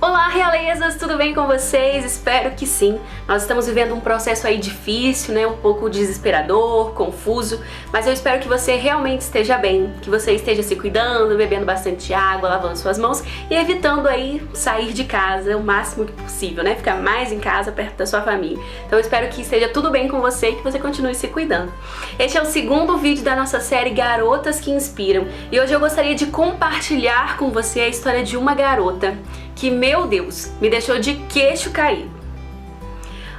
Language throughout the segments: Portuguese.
Olá, realezas, tudo bem com vocês? Espero que sim. Nós estamos vivendo um processo aí difícil, né? Um pouco desesperador, confuso, mas eu espero que você realmente esteja bem, que você esteja se cuidando, bebendo bastante água, lavando suas mãos e evitando aí sair de casa o máximo que possível, né? Ficar mais em casa, perto da sua família. Então eu espero que esteja tudo bem com você e que você continue se cuidando. Este é o segundo vídeo da nossa série Garotas que Inspiram e hoje eu gostaria de compartilhar com você a história de uma garota que, meu Deus, me deixou de queixo caído.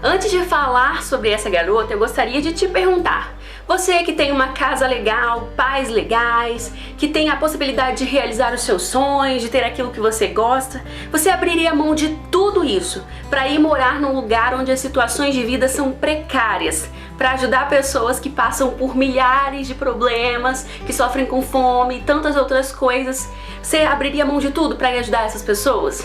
Antes de falar sobre essa garota, eu gostaria de te perguntar: você que tem uma casa legal, pais legais, que tem a possibilidade de realizar os seus sonhos, de ter aquilo que você gosta, você abriria mão de tudo isso para ir morar num lugar onde as situações de vida são precárias, para ajudar pessoas que passam por milhares de problemas, que sofrem com fome e tantas outras coisas? Você abriria mão de tudo para ajudar essas pessoas?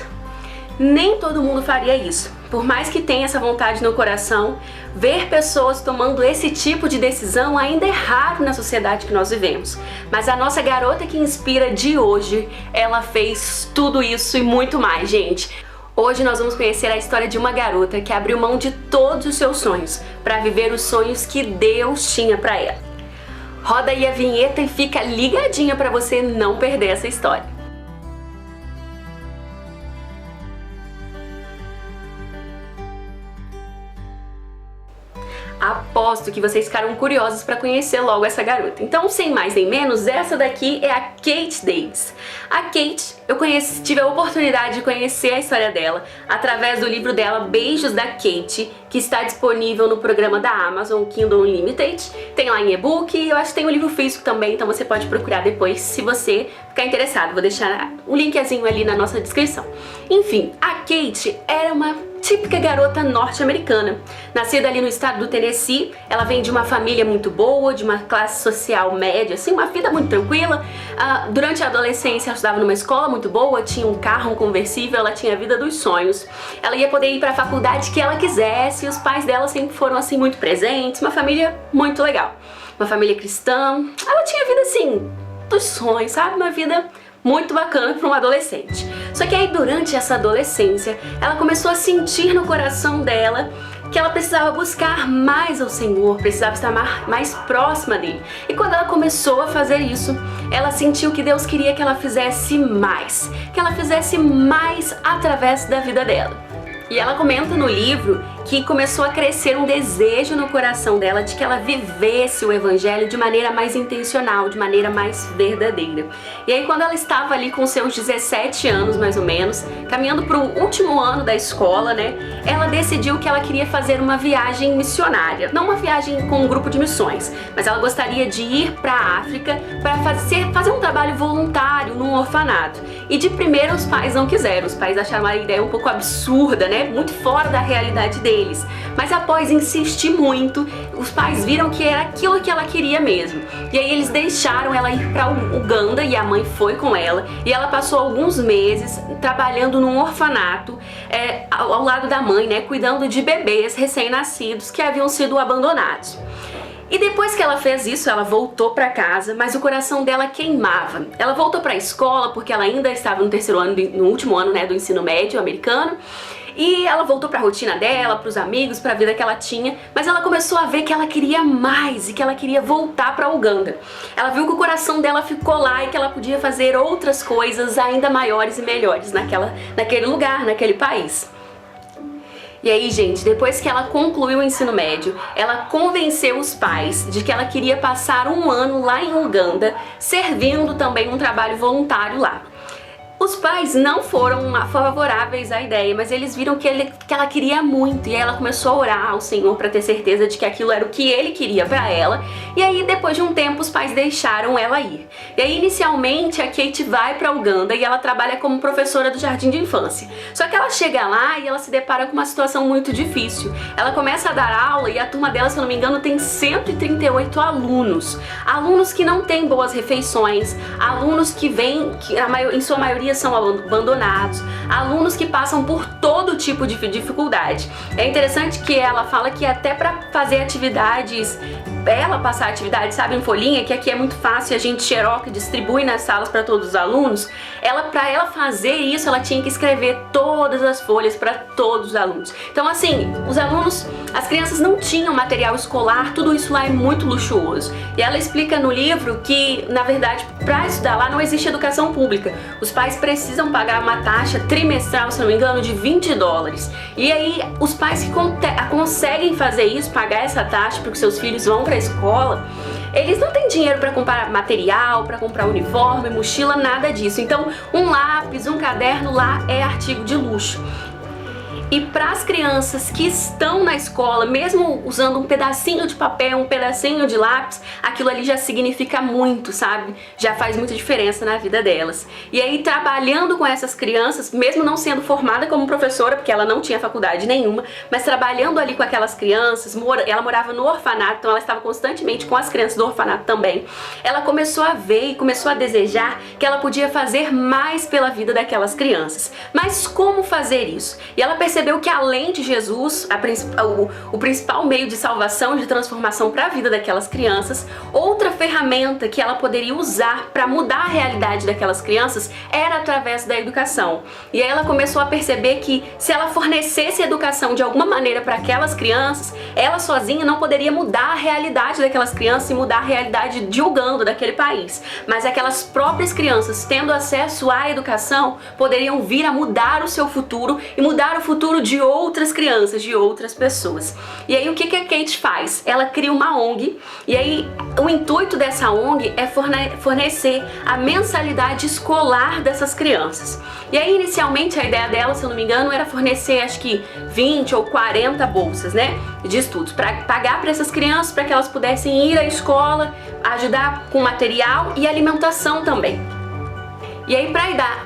Nem todo mundo faria isso. Por mais que tenha essa vontade no coração, ver pessoas tomando esse tipo de decisão ainda é raro na sociedade que nós vivemos. Mas a nossa garota que inspira de hoje, ela fez tudo isso e muito mais, gente. Hoje nós vamos conhecer a história de uma garota que abriu mão de todos os seus sonhos para viver os sonhos que Deus tinha para ela. Roda aí a vinheta e fica ligadinha para você não perder essa história. Aposto que vocês ficaram curiosos para conhecer logo essa garota. Então, sem mais nem menos, essa daqui é a Kate Davis. A Kate, tive a oportunidade de conhecer a história dela através do livro dela, Beijos da Kate, que está disponível no programa da Amazon, Kindle Unlimited. Tem lá em e-book e eu acho que tem um livro físico também, então você pode procurar depois se você ficar interessado. Vou deixar um linkzinho ali na nossa descrição. Enfim, a Kate era uma típica garota norte-americana, nascida ali no estado do Tennessee. Ela vem de uma família muito boa, de uma classe social média, assim, uma vida muito tranquila. Durante a adolescência ela estudava numa escola muito boa, tinha um carro, um conversível, ela tinha a vida dos sonhos. Ela ia poder ir para a faculdade que ela quisesse e os pais dela sempre foram assim muito presentes, uma família muito legal. Uma família cristã. Ela tinha a vida assim dos sonhos, sabe? Uma vida muito bacana para um adolescente. Só que aí durante essa adolescência, ela começou a sentir no coração dela que ela precisava buscar mais ao Senhor, precisava estar mais próxima dele. E quando ela começou a fazer isso, ela sentiu que Deus queria que ela fizesse mais através da vida dela. E ela comenta no livro que começou a crescer um desejo no coração dela de que ela vivesse o evangelho de maneira mais intencional, de maneira mais verdadeira. E aí quando ela estava ali com seus 17 anos mais ou menos, caminhando para o último ano da escola, né, ela decidiu que ela queria fazer uma viagem missionária. Não uma viagem com um grupo de missões, mas ela gostaria de ir para a África para fazer um trabalho voluntário num orfanato. E de primeiro os pais não quiseram, os pais acharam a ideia um pouco absurda, né, muito fora da realidade deles. Mas após insistir muito, os pais viram que era aquilo que ela queria mesmo. E aí eles deixaram ela ir para Uganda e a mãe foi com ela. E ela passou alguns meses trabalhando num orfanato ao lado da mãe, né, cuidando de bebês recém-nascidos que haviam sido abandonados. E depois que ela fez isso, ela voltou para casa, mas o coração dela queimava. Ela voltou para a escola porque ela ainda estava no terceiro ano, no último ano, né, do ensino médio americano. E ela voltou para a rotina dela, para os amigos, para a vida que ela tinha, mas ela começou a ver que ela queria mais e que ela queria voltar para Uganda. Ela viu que o coração dela ficou lá e que ela podia fazer outras coisas ainda maiores e melhores naquele lugar, naquele país. E aí, gente, depois que ela concluiu o ensino médio, ela convenceu os pais de que ela queria passar um ano lá em Uganda, servindo também um trabalho voluntário lá. Os pais não foram favoráveis à ideia, mas eles viram que ela queria muito e aí ela começou a orar ao Senhor para ter certeza de que aquilo era o que ele queria para ela. E aí depois de um tempo os pais deixaram ela ir. E aí inicialmente a Kate vai para Uganda e ela trabalha como professora do jardim de infância. Só que ela chega lá e ela se depara com uma situação muito difícil. Ela começa a dar aula e a turma dela, se eu não me engano, tem 138 alunos. Alunos que não têm boas refeições, alunos que em sua maioria são abandonados, alunos que passam por todo tipo de dificuldade. É interessante que ela fala que até para fazer atividades, ela passar atividades, sabe, em folhinha, que aqui é muito fácil, a gente xeroca e distribui nas salas para todos os alunos, para ela fazer isso, ela tinha que escrever todas as folhas para todos os alunos. Então assim, os alunos, as crianças não tinham material escolar, tudo isso lá é muito luxuoso. E ela explica no livro que, na verdade, para estudar lá não existe educação pública. Os pais precisam pagar uma taxa trimestral, se não me engano, de $20. E aí, os pais que conseguem fazer isso, pagar essa taxa para que seus filhos vão para a escola, eles não têm dinheiro para comprar material, para comprar uniforme, mochila, nada disso. Então, um lápis, um caderno lá é artigo de luxo. E para as crianças que estão na escola, mesmo usando um pedacinho de papel, um pedacinho de lápis, aquilo ali já significa muito, sabe? Já faz muita diferença na vida delas. E aí, trabalhando com essas crianças, mesmo não sendo formada como professora, porque ela não tinha faculdade nenhuma, mas trabalhando ali com aquelas crianças, ela morava no orfanato, então ela estava constantemente com as crianças do orfanato também. Ela começou a ver e começou a desejar que ela podia fazer mais pela vida daquelas crianças. Mas como fazer isso? E ela percebeu que além de Jesus, o principal meio de salvação, de transformação para a vida daquelas crianças, outra ferramenta que ela poderia usar para mudar a realidade daquelas crianças era através da educação. E aí ela começou a perceber que se ela fornecesse educação de alguma maneira para aquelas crianças, ela sozinha não poderia mudar a realidade daquelas crianças e mudar a realidade de Uganda, daquele país. Mas aquelas próprias crianças, tendo acesso à educação, poderiam vir a mudar o seu futuro e mudar o futuro de outras crianças, de outras pessoas. E aí o que a Kate faz? Ela cria uma ONG, e aí o intuito dessa ONG é fornecer a mensalidade escolar dessas crianças. E aí inicialmente a ideia dela, se eu não me engano, era fornecer acho que 20 ou 40 bolsas, né, de estudos, para pagar para essas crianças, para que elas pudessem ir à escola, ajudar com material e alimentação também. E aí,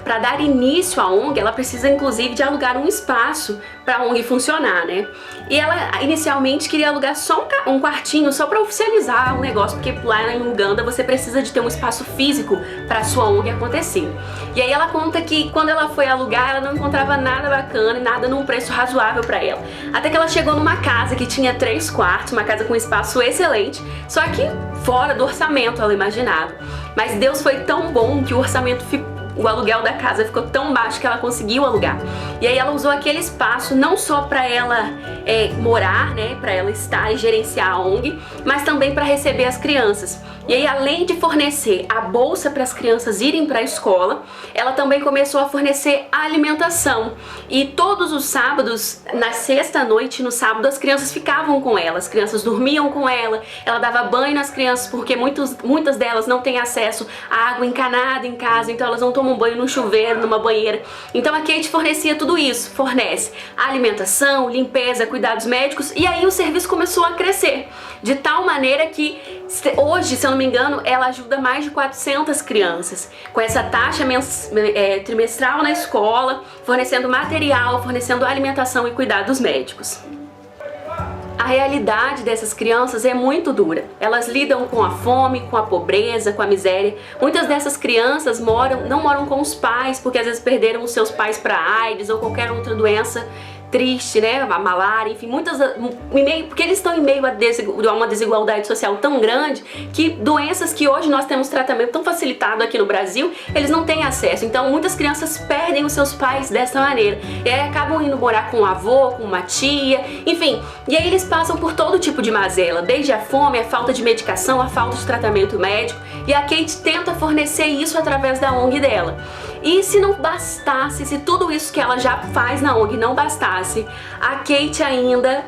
para dar início à ONG, ela precisa inclusive de alugar um espaço para a ONG funcionar, né? E ela inicialmente queria alugar só um quartinho, só para oficializar o negócio, porque lá em Uganda você precisa de ter um espaço físico para a sua ONG acontecer. E aí ela conta que quando ela foi alugar, ela não encontrava nada bacana e nada num preço razoável para ela. Até que ela chegou numa casa que tinha 3 quartos, uma casa com espaço excelente, só que fora do orçamento, ela imaginava. Mas Deus foi tão bom que o aluguel da casa ficou tão baixo que ela conseguiu alugar. E aí ela usou aquele espaço não só para ela morar, né, para ela estar e gerenciar a ONG, mas também para receber as crianças. E aí, além de fornecer a bolsa para as crianças irem para a escola, ela também começou a fornecer a alimentação. E todos os sábados, na sexta-noite e no sábado, as crianças ficavam com ela, as crianças dormiam com ela, ela dava banho nas crianças, porque muitas delas não têm acesso à água encanada em casa, então elas não tomam banho no chuveiro, numa banheira. Então a Kate fornecia tudo isso, fornece alimentação, limpeza, cuidados médicos, e aí o serviço começou a crescer, de tal maneira que hoje, se eu não me engano, ela ajuda mais de 400 crianças, com essa taxa trimestral na escola, fornecendo material, fornecendo alimentação e cuidados médicos. A realidade dessas crianças é muito dura. Elas lidam com a fome, com a pobreza, com a miséria. Muitas dessas crianças não moram com os pais, porque às vezes perderam os seus pais para AIDS ou qualquer outra doença triste, né, a malária, enfim, porque eles estão em meio a uma desigualdade social tão grande que doenças que hoje nós temos tratamento tão facilitado aqui no Brasil, eles não têm acesso. Então muitas crianças perdem os seus pais dessa maneira, e aí acabam indo morar com um avô, com uma tia, enfim, e aí eles passam por todo tipo de mazela, desde a fome, a falta de medicação, a falta de tratamento médico, e a Kate tenta fornecer isso através da ONG dela. E se não bastasse, se tudo isso que ela já faz na ONG não bastasse, a Kate ainda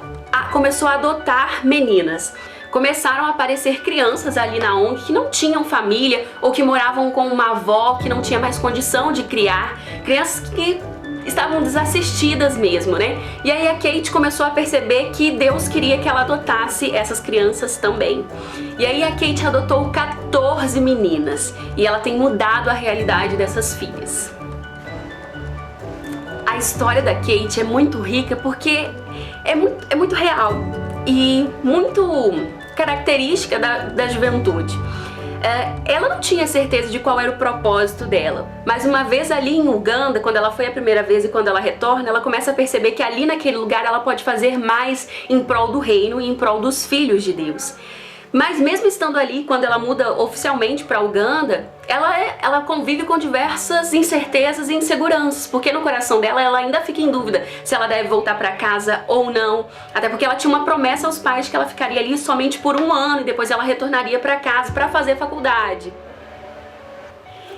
começou a adotar meninas. Começaram a aparecer crianças ali na ONG que não tinham família ou que moravam com uma avó que não tinha mais condição de criar, crianças que estavam desassistidas mesmo, né? E aí a Kate começou a perceber que Deus queria que ela adotasse essas crianças também. E aí a Kate adotou 14 meninas e ela tem mudado a realidade dessas filhas. A história da Kate é muito rica porque é muito real e muito característica da juventude. Ela não tinha certeza de qual era o propósito dela, mas uma vez ali em Uganda, quando ela foi a primeira vez e quando ela retorna, ela começa a perceber que ali naquele lugar ela pode fazer mais em prol do reino e em prol dos filhos de Deus. Mas mesmo estando ali, quando ela muda oficialmente para Uganda, ela convive com diversas incertezas e inseguranças, porque no coração dela ela ainda fica em dúvida se ela deve voltar para casa ou não, até porque ela tinha uma promessa aos pais de que ela ficaria ali somente por 1 ano e depois ela retornaria para casa para fazer faculdade.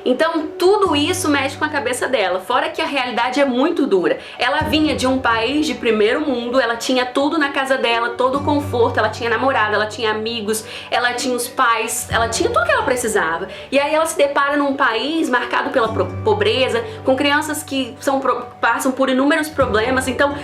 Então tudo isso mexe com a cabeça dela, fora que a realidade é muito dura. Ela vinha de um país de primeiro mundo, ela tinha tudo na casa dela, todo o conforto, ela tinha namorado, ela tinha amigos, ela tinha os pais, ela tinha tudo que ela precisava. E aí ela se depara num país marcado pela pobreza, com crianças que passam por inúmeros problemas. Então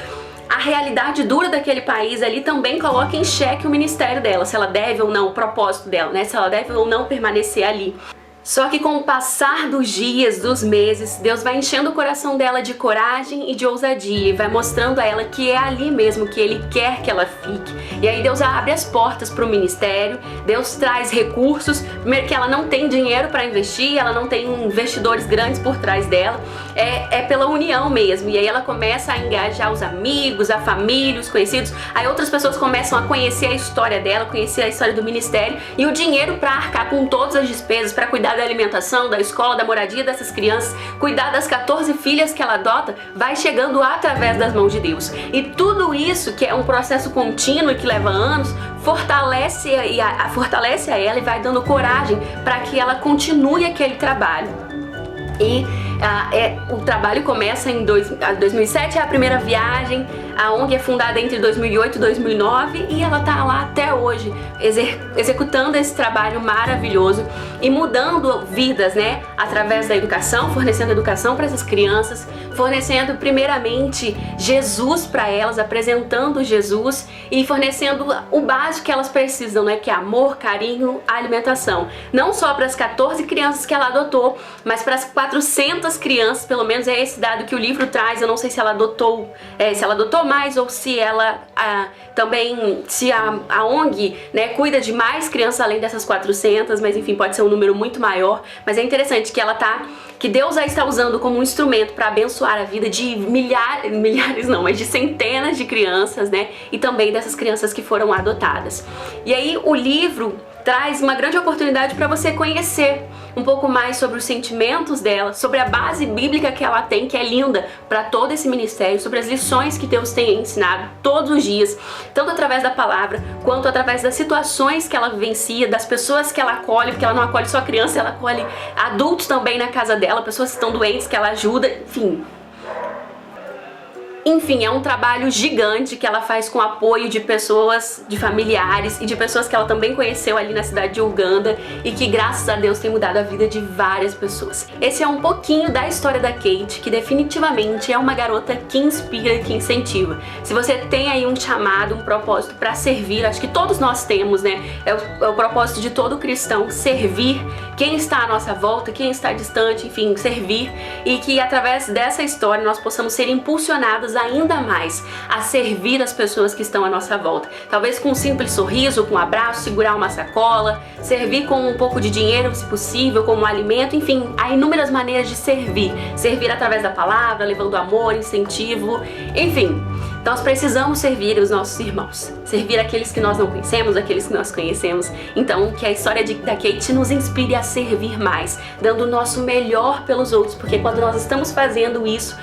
a realidade dura daquele país ali também coloca em xeque o ministério dela, se ela deve ou não, o propósito dela, né? Se ela deve ou não permanecer ali. Só que com o passar dos dias, dos meses, Deus vai enchendo o coração dela de coragem e de ousadia e vai mostrando a ela que é ali mesmo que Ele quer que ela fique. E aí Deus abre as portas para o ministério, Deus traz recursos, primeiro que ela não tem dinheiro para investir, ela não tem investidores grandes por trás dela, é pela união mesmo. E aí ela começa a engajar os amigos, a família, os conhecidos, aí outras pessoas começam a conhecer a história dela, conhecer a história do ministério e o dinheiro para arcar com todas as despesas, para cuidar da alimentação, da escola, da moradia dessas crianças, cuidar das 14 filhas que ela adota, vai chegando através das mãos de Deus. E tudo isso, que é um processo contínuo e que leva anos, fortalece a ela e vai dando coragem para que ela continue aquele trabalho. E o trabalho começa em 2007, é a primeira viagem. A ONG é fundada entre 2008 e 2009 e ela está lá até hoje, executando esse trabalho maravilhoso e mudando vidas, né? Através da educação, fornecendo educação para essas crianças, fornecendo primeiramente Jesus para elas, apresentando Jesus e fornecendo o básico que elas precisam, né? Que é amor, carinho, alimentação. Não só para as 14 crianças que ela adotou, mas para as 400 crianças, pelo menos é esse dado que o livro traz. Eu não sei se ela adotou mais ou se ela também, se a ONG, né, cuida de mais crianças além dessas 400, mas enfim, pode ser um número muito maior. Mas é interessante que Deus a está usando como um instrumento para abençoar a vida de milhares não, mas de centenas de crianças, né, e também dessas crianças que foram adotadas. E aí o livro traz uma grande oportunidade para você conhecer um pouco mais sobre os sentimentos dela, sobre a base bíblica que ela tem, que é linda para todo esse ministério, sobre as lições que Deus tem ensinado todos os dias, tanto através da palavra, quanto através das situações que ela vivencia, das pessoas que ela acolhe, porque ela não acolhe só criança, ela acolhe adultos também na casa dela, pessoas que estão doentes, que ela ajuda, Enfim, é um trabalho gigante que ela faz com o apoio de pessoas, de familiares e de pessoas que ela também conheceu ali na cidade de Uganda e que, graças a Deus, tem mudado a vida de várias pessoas. Esse é um pouquinho da história da Kate, que definitivamente é uma garota que inspira e que incentiva. Se você tem aí um chamado, um propósito para servir, acho que todos nós temos, né? É o propósito de todo cristão, servir quem está à nossa volta, quem está distante, enfim, servir, e que através dessa história nós possamos ser impulsionados ainda mais a servir as pessoas que estão à nossa volta. Talvez com um simples sorriso, com um abraço, segurar uma sacola, servir com um pouco de dinheiro, se possível, como um alimento, enfim, há inúmeras maneiras de servir. Servir através da palavra, levando amor, incentivo, enfim. Nós precisamos servir os nossos irmãos, servir aqueles que nós não conhecemos, aqueles que nós conhecemos. Então, que a história da Kate nos inspire a servir mais, dando o nosso melhor pelos outros, porque quando nós estamos fazendo isso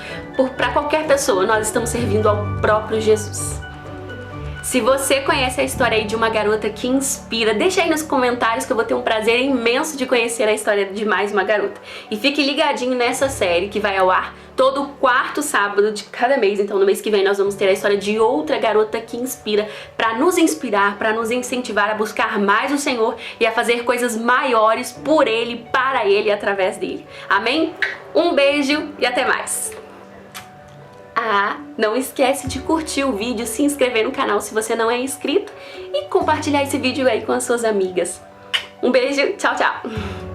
para qualquer pessoa, nós estamos servindo ao próprio Jesus. Se você conhece a história aí de uma garota que inspira, deixa aí nos comentários que eu vou ter um prazer imenso de conhecer a história de mais uma garota. E fique ligadinho nessa série que vai ao ar todo 4º sábado de cada mês. Então no mês que vem nós vamos ter a história de outra garota que inspira, para nos inspirar, para nos incentivar a buscar mais o Senhor e a fazer coisas maiores por Ele, para Ele e através dele. Amém? Um beijo e até mais! Não esquece de curtir o vídeo, se inscrever no canal se você não é inscrito e compartilhar esse vídeo aí com as suas amigas. Um beijo, tchau, tchau!